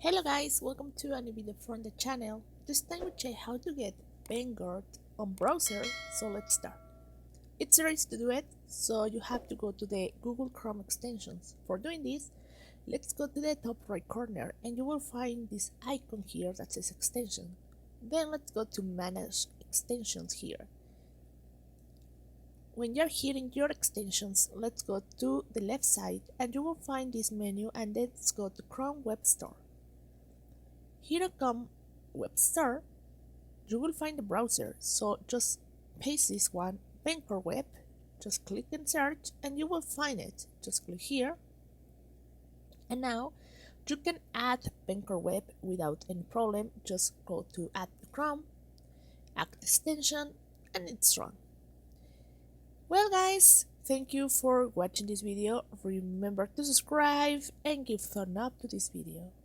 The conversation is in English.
Hello guys, welcome to a new video from the channel. This time we check how to get Vencord on browser, so let's start. It's very easy to do it, so you have to go to the Google Chrome extensions. For doing this, let's go to the top right corner and you will find this icon here that says extension. Then let's go to manage extensions here. When you're here in your extensions, let's go to the left side and you will find this menu and let's go to Chrome Web Store. Here on Chrome Web Store, you will find the browser, so just paste this one, Vencord Web, just click and search and you will find it. Just click here, and now you can add Vencord Web without any problem. Just go to Add to Chrome, add extension, and it's run. Well guys, thank you for watching this video. Remember to subscribe and give thumb up to this video.